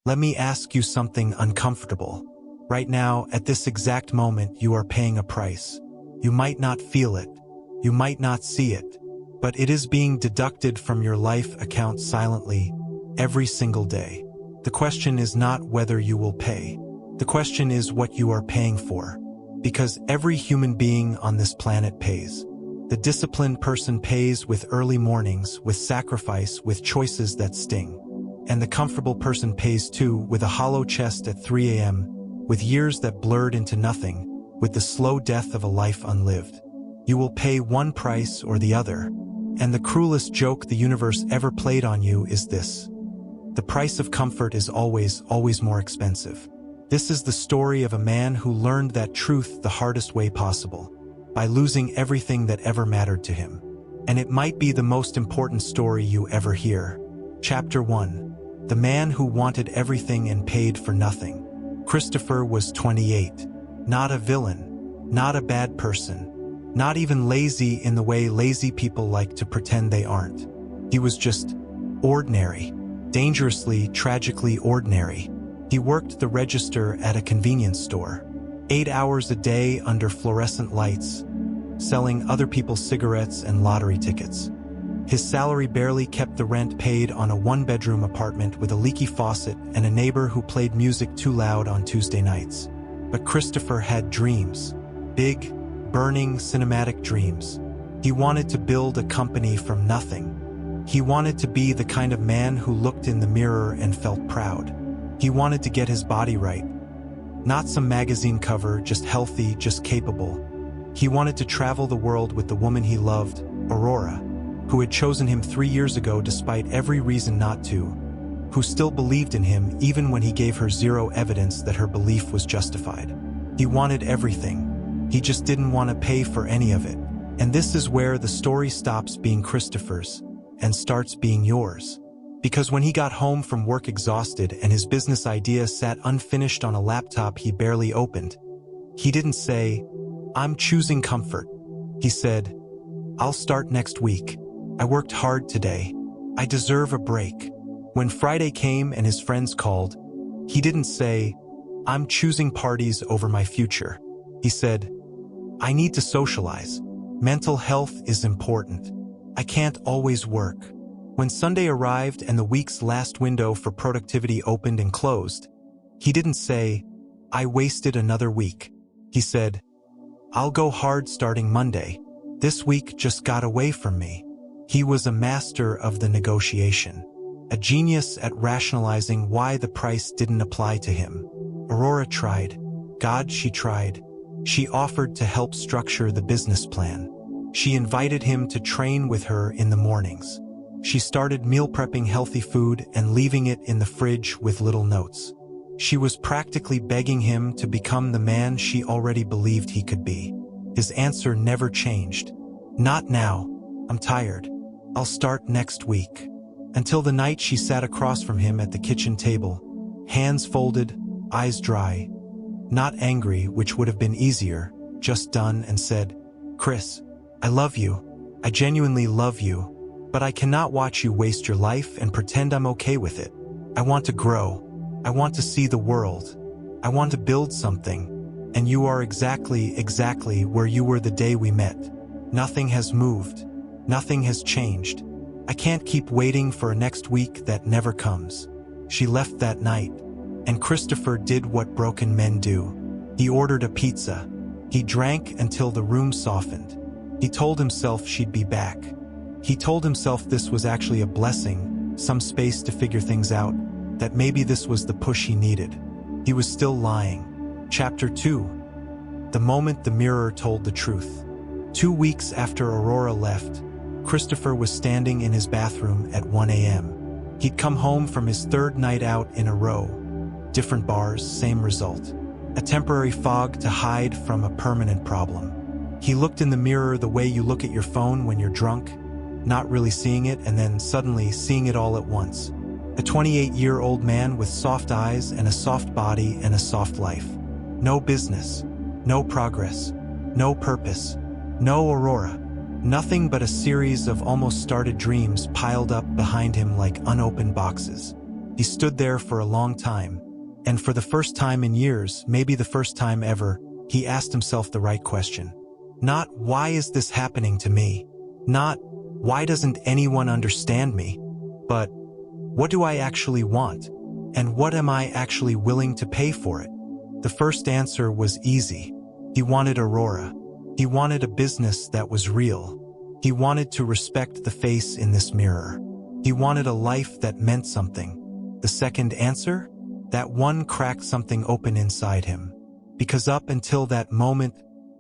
Let me ask you something uncomfortable. Right now, at this exact moment, you are paying a price. You might not feel it. You might not see it. But it is being deducted from your life account silently, every single day. The question is not whether you will pay. The question is what you are paying for. Because every human being on this planet pays. The disciplined person pays with early mornings, with sacrifice, with choices that sting. And the comfortable person pays too, with a hollow chest at 3 a.m., with years that blurred into nothing, with the slow death of a life unlived. You will pay one price or the other. And the cruelest joke the universe ever played on you is this. The price of comfort is always more expensive. This is the story of a man who learned that truth the hardest way possible, by losing everything that ever mattered to him. And it might be the most important story you ever hear. Chapter 1. The Man Who Wanted Everything and Paid for Nothing. Christopher was 28. Not a villain, not a bad person, not even lazy in the way lazy people like to pretend they aren't. He was just ordinary, dangerously, tragically ordinary. He worked the register at a convenience store, 8 hours a day under fluorescent lights, selling other people's cigarettes and lottery tickets. His salary barely kept the rent paid on a one-bedroom apartment with a leaky faucet and a neighbor who played music too loud on Tuesday nights. But Christopher had dreams. Big, burning, cinematic dreams. He wanted to build a company from nothing. He wanted to be the kind of man who looked in the mirror and felt proud. He wanted to get his body right. Not some magazine cover, just healthy, just capable. He wanted to travel the world with the woman he loved, Aurora, who had chosen him 3 years ago despite every reason not to, who still believed in him even when he gave her zero evidence that her belief was justified. He wanted everything. He just didn't want to pay for any of it. And this is where the story stops being Christopher's and starts being yours. Because when he got home from work exhausted and his business idea sat unfinished on a laptop he barely opened, he didn't say, "I'm choosing comfort." He said, "I'll start next week. I worked hard today. I deserve a break." When Friday came and his friends called, he didn't say, "I'm choosing parties over my future." He said, "I need to socialize. Mental health is important. I can't always work." When Sunday arrived and the week's last window for productivity opened and closed, he didn't say, "I wasted another week." He said, "I'll go hard starting Monday. This week just got away from me." He was a master of the negotiation, a genius at rationalizing why the price didn't apply to him. Aurora tried. God, she tried. She offered to help structure the business plan. She invited him to train with her in the mornings. She started meal prepping healthy food and leaving it in the fridge with little notes. She was practically begging him to become the man she already believed he could be. His answer never changed. "Not now. I'm tired. I'll start next week." Until the night she sat across from him at the kitchen table, hands folded, eyes dry, not angry, which would have been easier, just done, and said, "Chris, I love you. I genuinely love you. But I cannot watch you waste your life and pretend I'm okay with it. I want to grow. I want to see the world. I want to build something. And you are exactly where you were the day we met. Nothing has moved. Nothing has changed. I can't keep waiting for a next week that never comes." She left that night, and Christopher did what broken men do. He ordered a pizza. He drank until the room softened. He told himself she'd be back. He told himself this was actually a blessing, some space to figure things out, that maybe this was the push he needed. He was still lying. Chapter 2. The moment the mirror told the truth. 2 weeks after Aurora left, Christopher was standing in his bathroom at 1 a.m. He'd come home from his third night out in a row. Different bars, same result. A temporary fog to hide from a permanent problem. He looked in the mirror the way you look at your phone when you're drunk, not really seeing it and then suddenly seeing it all at once. A 28-year-old man with soft eyes and a soft body and a soft life. No business, no progress, no purpose, no Aurora. Nothing but a series of almost started dreams piled up behind him like unopened boxes. He stood there for a long time, and for the first time in years, maybe the first time ever, he asked himself the right question. Not, why is this happening to me? Not, why doesn't anyone understand me? But, what do I actually want? And what am I actually willing to pay for it? The first answer was easy. He wanted Aurora. He wanted a business that was real. He wanted to respect the face in this mirror. He wanted a life that meant something. The second answer? That one cracked something open inside him. Because up until that moment,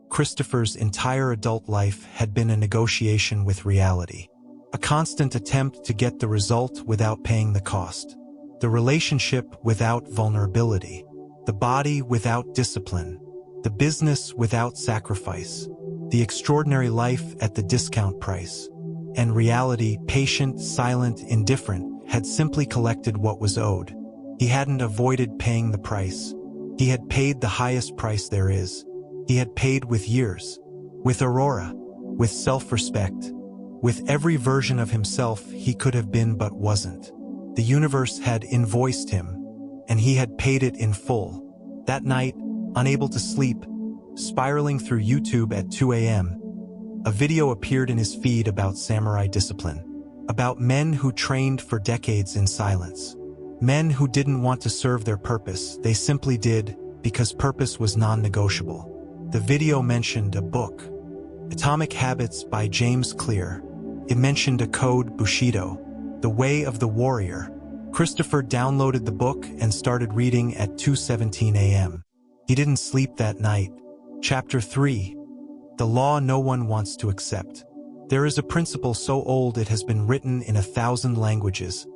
Christopher's entire adult life had been a negotiation with reality. A constant attempt to get the result without paying the cost. The relationship without vulnerability. The body without discipline. The business without sacrifice. The extraordinary life at the discount price. And reality, patient, silent, indifferent, had simply collected what was owed. He hadn't avoided paying the price. He had paid the highest price there is. He had paid with years. With Aurora. With self-respect. With every version of himself he could have been but wasn't. The universe had invoiced him, and he had paid it in full. That night, unable to sleep, spiraling through YouTube at 2 a.m., a video appeared in his feed about samurai discipline. About men who trained for decades in silence. Men who didn't want to serve their purpose, they simply did because purpose was non-negotiable. The video mentioned a book, Atomic Habits by James Clear. It mentioned a code, Bushido, the way of the warrior. Christopher downloaded the book and started reading at 2:17 a.m. He didn't sleep that night. Chapter 3. The law no one wants to accept. There is a principle so old it has been written in 1,000 languages,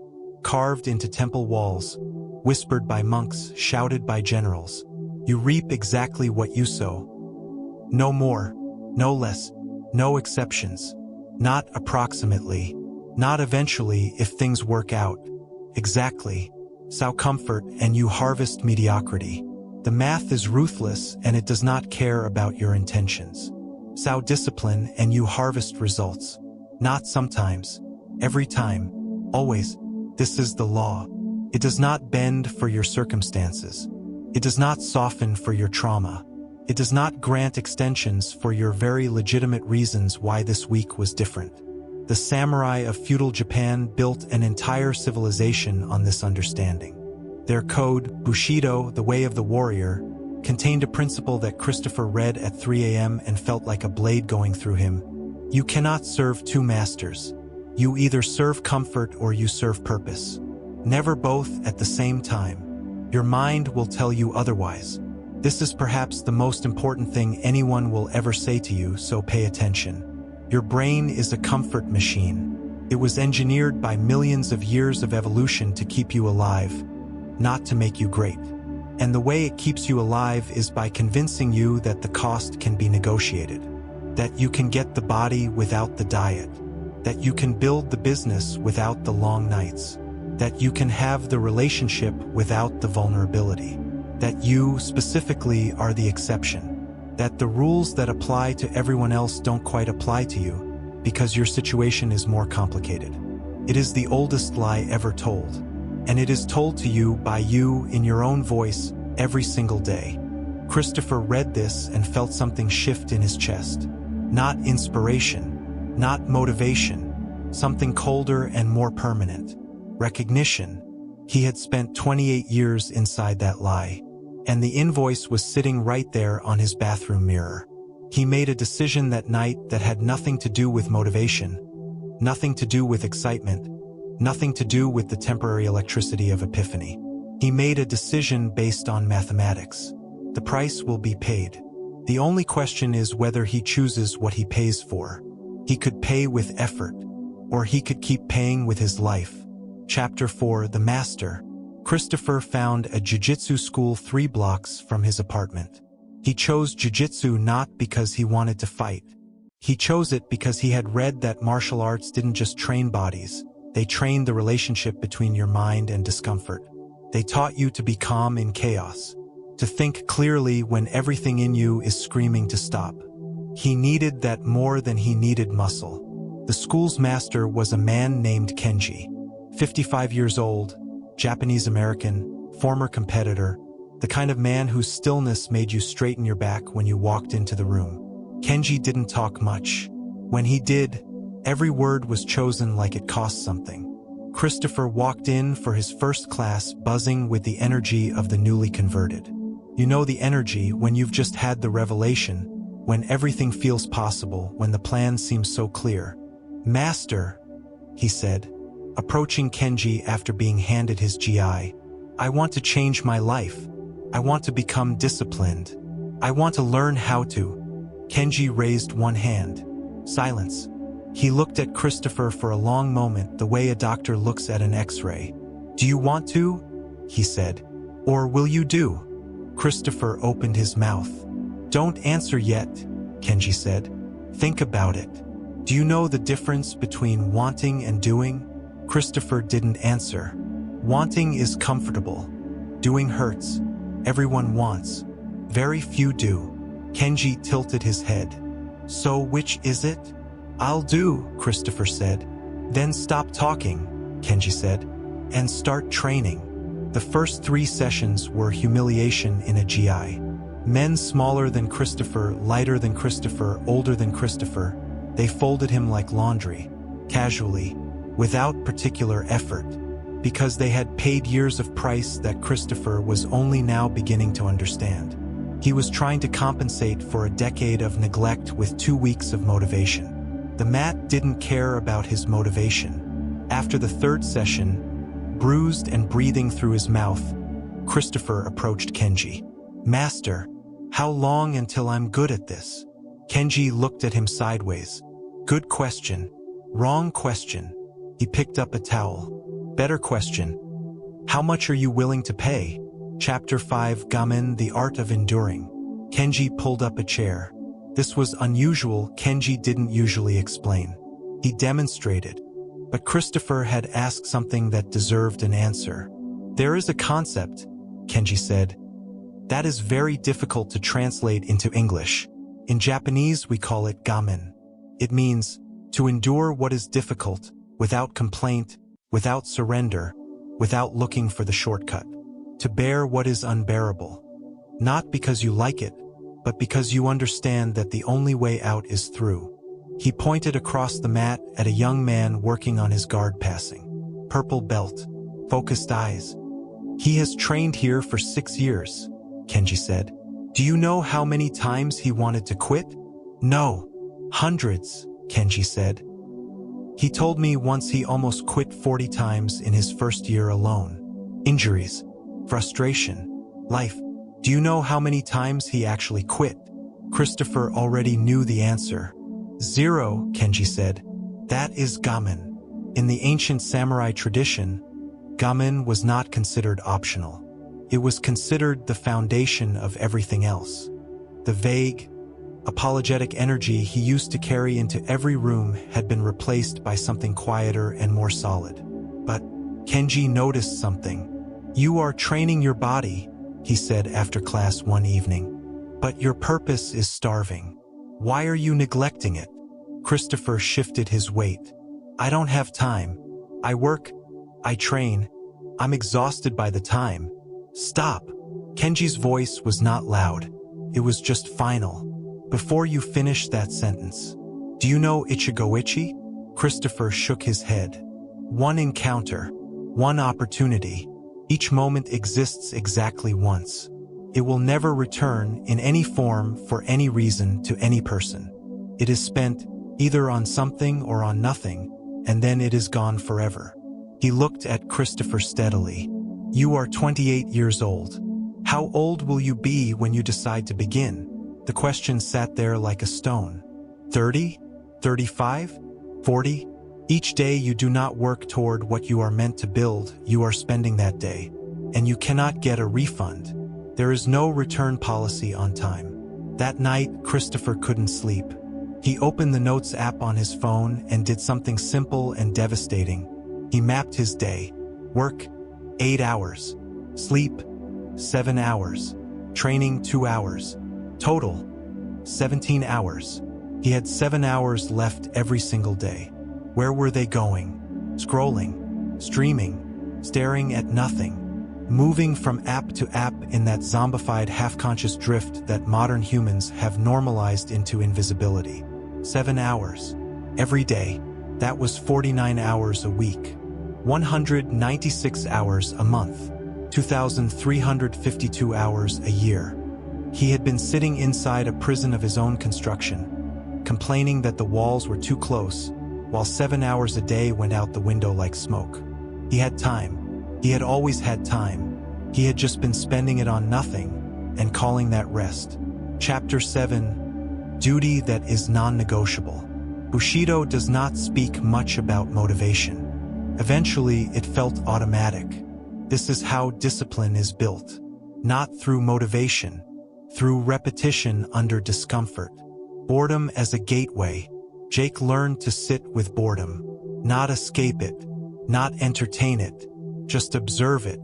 carved into temple walls, whispered by monks, shouted by generals. You reap exactly what you sow. No more, no less, no exceptions. Not approximately, not eventually if things work out. Exactly. Sow comfort and you harvest mediocrity. The math is ruthless and it does not care about your intentions. Sow discipline and you harvest results. Not sometimes, every time, always. This is the law. It does not bend for your circumstances. It does not soften for your trauma. It does not grant extensions for your very legitimate reasons why this week was different. The samurai of feudal Japan built an entire civilization on this understanding. Their code, Bushido, the way of the warrior, contained a principle that Christopher read at 3 a.m. and felt like a blade going through him. You cannot serve two masters. You either serve comfort or you serve purpose. Never both at the same time. Your mind will tell you otherwise. This is perhaps the most important thing anyone will ever say to you, so pay attention. Your brain is a comfort machine. It was engineered by millions of years of evolution to keep you alive, not to make you great. And the way it keeps you alive is by convincing you that the cost can be negotiated, that you can get the body without the diet, that you can build the business without the long nights, that you can have the relationship without the vulnerability, that you, specifically, are the exception, that the rules that apply to everyone else don't quite apply to you because your situation is more complicated. It is the oldest lie ever told, and it is told to you by you in your own voice every single day. Christopher read this and felt something shift in his chest. Not inspiration, not motivation, something colder and more permanent. Recognition. He had spent 28 years inside that lie, and the invoice was sitting right there on his bathroom mirror. He made a decision that night that had nothing to do with motivation, nothing to do with excitement, nothing to do with the temporary electricity of epiphany. He made a decision based on mathematics. The price will be paid. The only question is whether he chooses what he pays for. He could pay with effort, or he could keep paying with his life. Chapter 4. The Master. Christopher found a jiu-jitsu school 3 blocks from his apartment. He chose jiu-jitsu not because he wanted to fight. He chose it because he had read that martial arts didn't just train bodies, they trained the relationship between your mind and discomfort. They taught you to be calm in chaos, to think clearly when everything in you is screaming to stop. He needed that more than he needed muscle. The school's master was a man named Kenji. 55 years old, Japanese American, former competitor, the kind of man whose stillness made you straighten your back when you walked into the room. Kenji didn't talk much. When he did, every word was chosen like it cost something. Christopher walked in for his first class buzzing with the energy of the newly converted. You know the energy when you've just had the revelation, when everything feels possible, when the plan seems so clear. "Master," he said, approaching Kenji after being handed his GI, "I want to change my life. I want to become disciplined. I want to learn how to." Kenji raised one hand. Silence. He looked at Christopher for a long moment, the way a doctor looks at an X-ray. "Do you want to?" he said. "Or will you do?" Christopher opened his mouth. "Don't answer yet," Kenji said. "Think about it. Do you know the difference between wanting and doing?" Christopher didn't answer. Wanting is comfortable. Doing hurts. Everyone wants. Very few do. Kenji tilted his head. "So which is it?" "I'll do," Christopher said. "Then stop talking," Kenji said, "and start training." The first 3 sessions were humiliation in a GI. Men smaller than Christopher, lighter than Christopher, older than Christopher, they folded him like laundry, casually, without particular effort, because they had paid years of price that Christopher was only now beginning to understand. He was trying to compensate for a decade of neglect with 2 weeks of motivation. The mat didn't care about his motivation. After the 3rd session, bruised and breathing through his mouth, Christopher approached Kenji. "Master, how long until I'm good at this?" Kenji looked at him sideways. "Good question. Wrong question." He picked up a towel. "Better question. How much are you willing to pay?" Chapter 5, Gaman, the Art of Enduring. Kenji pulled up a chair. This was unusual. Kenji didn't usually explain. He demonstrated. But Christopher had asked something that deserved an answer. "There is a concept," Kenji said, "that is very difficult to translate into English. In Japanese we call it Gaman. It means to endure what is difficult, without complaint, without surrender, without looking for the shortcut. To bear what is unbearable. Not because you like it, but because you understand that the only way out is through." He pointed across the mat at a young man working on his guard passing. Purple belt, focused eyes. "He has trained here for 6 years, Kenji said. "Do you know how many times he wanted to quit?" "No. Hundreds," Kenji said. "He told me once he almost quit 40 times in his first year alone. Injuries, frustration, life. Do you know how many times he actually quit?" Christopher already knew the answer. 0, Kenji said. "That is Gaman." In the ancient samurai tradition, Gaman was not considered optional. It was considered the foundation of everything else. The vague, apologetic energy he used to carry into every room had been replaced by something quieter and more solid. But Kenji noticed something. "You are training your body," he said after class one evening. "But your purpose is starving. Why are you neglecting it?" Christopher shifted his weight. "I don't have time. I work. I train. I'm exhausted by the time." "Stop." Kenji's voice was not loud. It was just final. "Before you finish that sentence, do you know Ichigo Ichie?" Christopher shook his head. "One encounter. One opportunity. Each moment exists exactly once. It will never return in any form for any reason to any person. It is spent either on something or on nothing, and then it is gone forever." He looked at Christopher steadily. "You are 28 years old. How old will you be when you decide to begin?" The question sat there like a stone. 30? 35? 40? Each day you do not work toward what you are meant to build, you are spending that day. And you cannot get a refund. There is no return policy on time. That night, Christopher couldn't sleep. He opened the Notes app on his phone and did something simple and devastating. He mapped his day. Work, 8 hours. Sleep, 7 hours. Training, 2 hours. Total, 17 hours. He had 7 hours left every single day. Where were they going? Scrolling, streaming, staring at nothing, moving from app to app in that zombified half-conscious drift that modern humans have normalized into invisibility. 7 hours. Every day. That was 49 hours a week. 196 hours a month. 2,352 hours a year. He had been sitting inside a prison of his own construction, complaining that the walls were too close, while 7 hours a day went out the window like smoke. He had time. He had always had time. He had just been spending it on nothing, and calling that rest. Chapter 7. Duty that is non-negotiable. Bushido does not speak much about motivation. Eventually, it felt automatic. This is how discipline is built. Not through motivation, through repetition under discomfort. Boredom as a gateway. Jake learned to sit with boredom, not escape it, not entertain it, just observe it.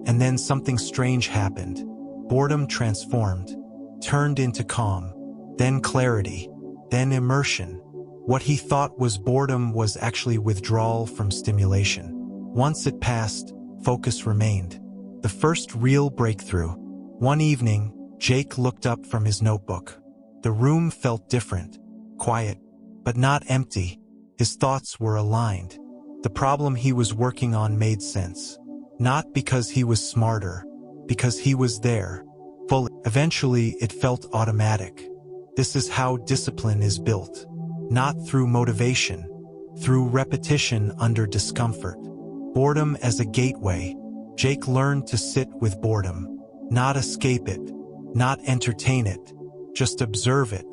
And then something strange happened. Boredom transformed, turned into calm, then clarity, then immersion. What he thought was boredom was actually withdrawal from stimulation. Once it passed, focus remained. The first real breakthrough. One evening, Jake looked up from his notebook. The room felt different, quiet, but not empty. His thoughts were aligned. The problem he was working on made sense. Not because he was smarter, because he was there, fully. Eventually, it felt automatic. This is how discipline is built. Not through motivation, through repetition under discomfort. Boredom as a gateway. Jake learned to sit with boredom, not escape it, not entertain it, just observe it.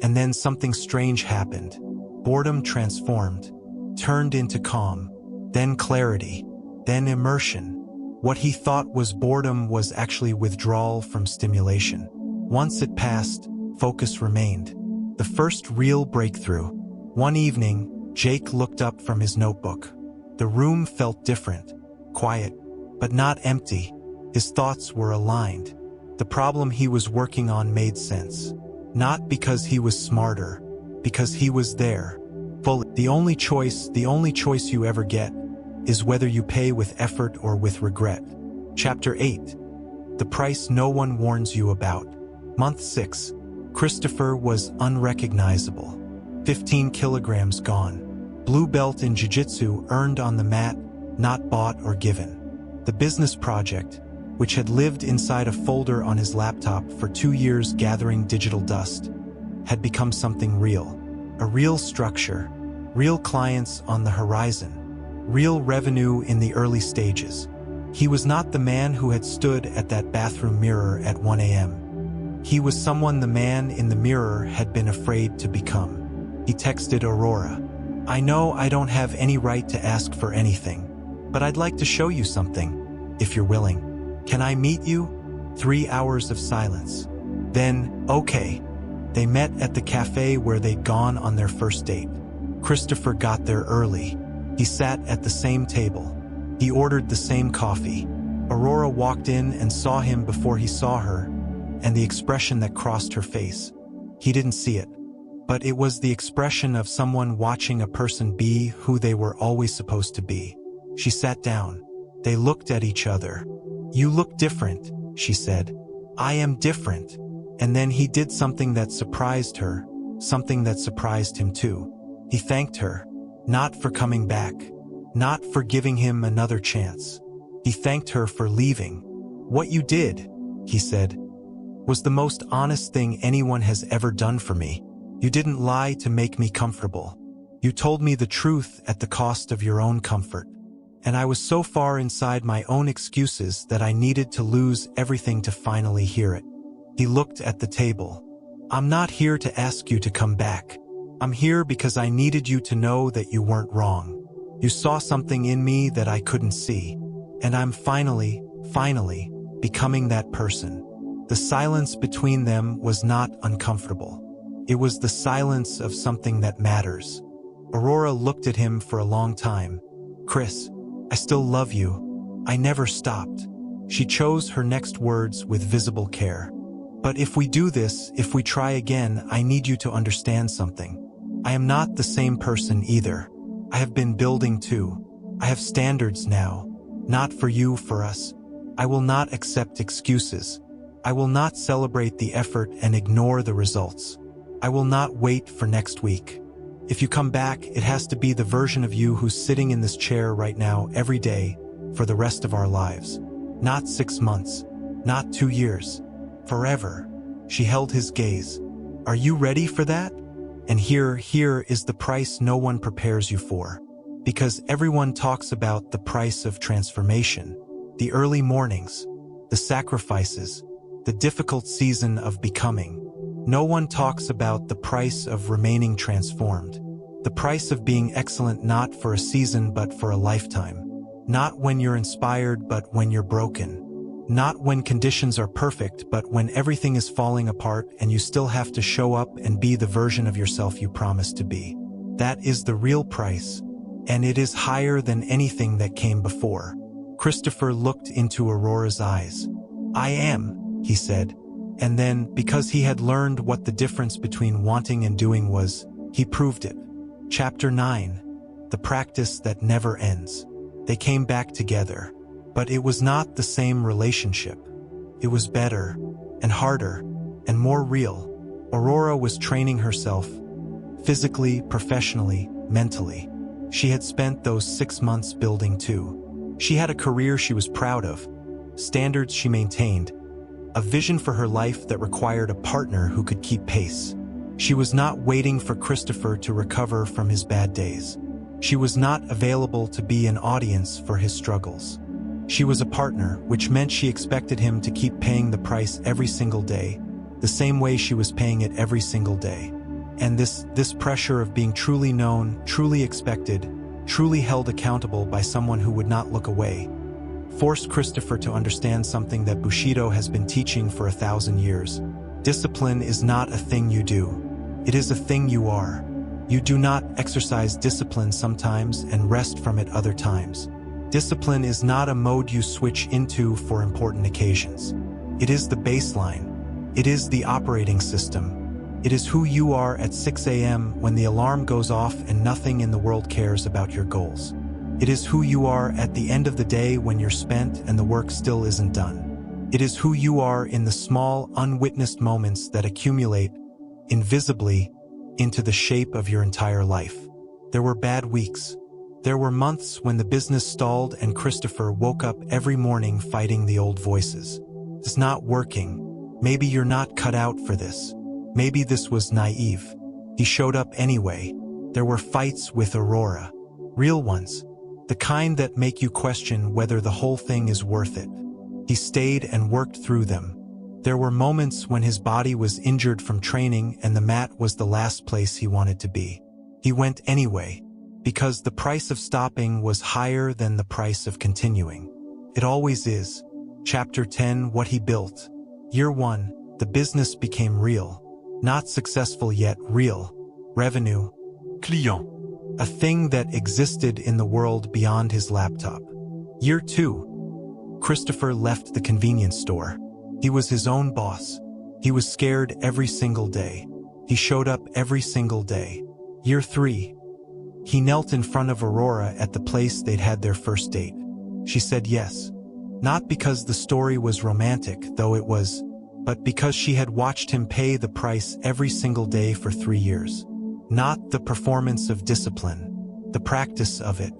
And then something strange happened. Boredom transformed, turned into calm, then clarity, then immersion. What he thought was boredom was actually withdrawal from stimulation. Once it passed, focus remained. The first real breakthrough. One evening, Jake looked up from his notebook. The room felt different, quiet, but not empty. His thoughts were aligned. The problem he was working on made sense. Not because he was smarter, because he was there, fully. The only choice you ever get is whether you pay with effort or with regret. Chapter 8. The price no one warns you about. Month 6. Christopher was unrecognizable. 15 kilograms gone. Blue belt in jiu-jitsu earned on the mat, not bought or given. The business project, which had lived inside a folder on his laptop for 2 years gathering digital dust, had become something real. A real structure, real clients on the horizon, real revenue in the early stages. He was not the man who had stood at that bathroom mirror at 1 a.m. He was someone the man in the mirror had been afraid to become. He texted Aurora. "I know I don't have any right to ask for anything, but I'd like to show you something, if you're willing. Can I meet you?" 3 hours of silence. Then, okay. They met at the cafe where they'd gone on their first date. Christopher got there early. He sat at the same table. He ordered the same coffee. Aurora walked in and saw him before he saw her, and the expression that crossed her face. He didn't see it, but it was the expression of someone watching a person be who they were always supposed to be. She sat down. They looked at each other. "You look different," she said. "I am different." And then he did something that surprised her, something that surprised him too. He thanked her, not for coming back, not for giving him another chance. He thanked her for leaving. "What you did," he said, "was the most honest thing anyone has ever done for me. You didn't lie to make me comfortable. You told me the truth at the cost of your own comfort. And I was so far inside my own excuses that I needed to lose everything to finally hear it." He looked at the table. "I'm not here to ask you to come back. I'm here because I needed you to know that you weren't wrong. You saw something in me that I couldn't see. And I'm finally becoming that person." The silence between them was not uncomfortable. It was the silence of something that matters. Aurora looked at him for a long time. "Chris, I still love you. I never stopped." She chose her next words with visible care. "But if we do this, if we try again, I need you to understand something. I am not the same person either. I have been building too. I have standards now. Not for you, for us. I will not accept excuses. I will not celebrate the effort and ignore the results. I will not wait for next week. If you come back, it has to be the version of you who's sitting in this chair right now every day for the rest of our lives. Not 6 months, not 2 years, forever. She held his gaze. Are you ready for that? And here is the price no one prepares you for. Because everyone talks about the price of transformation, the early mornings, the sacrifices, the difficult season of becoming. No one talks about the price of remaining transformed, the price of being excellent not for a season but for a lifetime. Not when you're inspired but when you're broken. Not when conditions are perfect but when everything is falling apart and you still have to show up and be the version of yourself you promised to be. That is the real price, and it is higher than anything that came before. Christopher looked into Aurora's eyes. I am, he said. And then, because he had learned what the difference between wanting and doing was, he proved it. Chapter 9. The practice that never ends. They came back together. But it was not the same relationship. It was better, and harder, and more real. Aurora was training herself, physically, professionally, mentally. She had spent those 6 months building too. She had a career she was proud of, standards she maintained, a vision for her life that required a partner who could keep pace. She was not waiting for Christopher to recover from his bad days. She was not available to be an audience for his struggles. She was a partner, which meant she expected him to keep paying the price every single day, the same way she was paying it every single day. And this pressure of being truly known, truly expected, truly held accountable by someone who would not look away, forced Christopher to understand something that Bushido has been teaching for 1,000 years. Discipline is not a thing you do. It is a thing you are. You do not exercise discipline sometimes and rest from it other times. Discipline is not a mode you switch into for important occasions. It is the baseline. It is the operating system. It is who you are at 6 a.m. when the alarm goes off and nothing in the world cares about your goals. It is who you are at the end of the day when you're spent and the work still isn't done. It is who you are in the small, unwitnessed moments that accumulate, invisibly, into the shape of your entire life. There were bad weeks. There were months when the business stalled and Christopher woke up every morning fighting the old voices. It's not working. Maybe you're not cut out for this. Maybe this was naive. He showed up anyway. There were fights with Aurora. Real ones. The kind that make you question whether the whole thing is worth it. He stayed and worked through them. There were moments when his body was injured from training and the mat was the last place he wanted to be. He went anyway, because the price of stopping was higher than the price of continuing. It always is. Chapter 10. What he built. Year 1. The business became real. Not successful yet, real. Revenue. Client. A thing that existed in the world beyond his laptop. Year 2. Christopher left the convenience store. He was his own boss. He was scared every single day. He showed up every single day. Year 3. He knelt in front of Aurora at the place they'd had their first date. She said yes. Not because the story was romantic, though it was, but because she had watched him pay the price every single day for 3 years. Not the performance of discipline, the practice of it.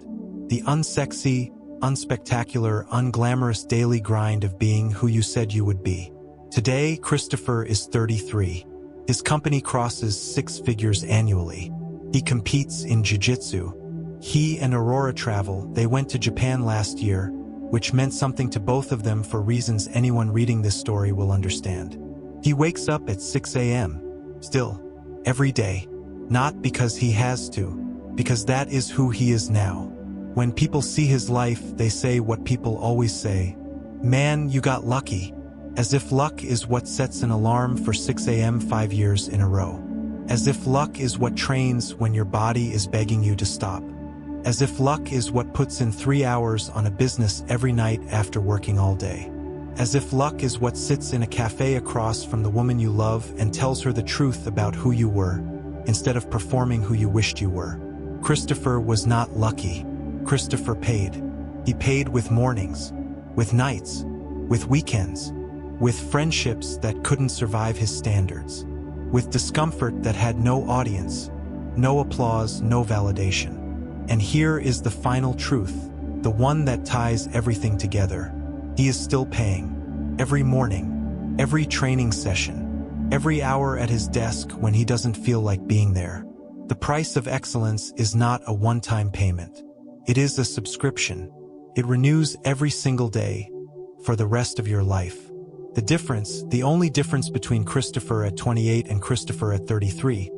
The unsexy, unspectacular, unglamorous daily grind of being who you said you would be. Today, Christopher is 33. His company crosses 6 figures annually. He competes in jiu-jitsu. He and Aurora travel. They went to Japan last year, which meant something to both of them for reasons anyone reading this story will understand. He wakes up at 6 a.m. Still, every day. Not because he has to, because that is who he is now. When people see his life, they say what people always say. Man, you got lucky. As if luck is what sets an alarm for 6 a.m. 5 years in a row. As if luck is what trains when your body is begging you to stop. As if luck is what puts in 3 hours on a business every night after working all day. As if luck is what sits in a cafe across from the woman you love and tells her the truth about who you were, instead of performing who you wished you were. Christopher was not lucky. Christopher paid. He paid with mornings, with nights, with weekends, with friendships that couldn't survive his standards, with discomfort that had no audience, no applause, no validation. And here is the final truth, the one that ties everything together. He is still paying. Every morning, every training session, every hour at his desk when he doesn't feel like being there. The price of excellence is not a one-time payment. It is a subscription. It renews every single day for the rest of your life. The only difference between Christopher at 28 and Christopher at 33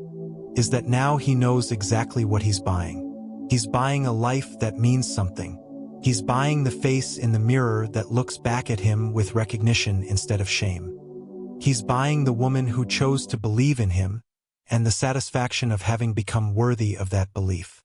is that now he knows exactly what he's buying. He's buying a life that means something. He's buying the face in the mirror that looks back at him with recognition instead of shame. He's buying the woman who chose to believe in him and the satisfaction of having become worthy of that belief.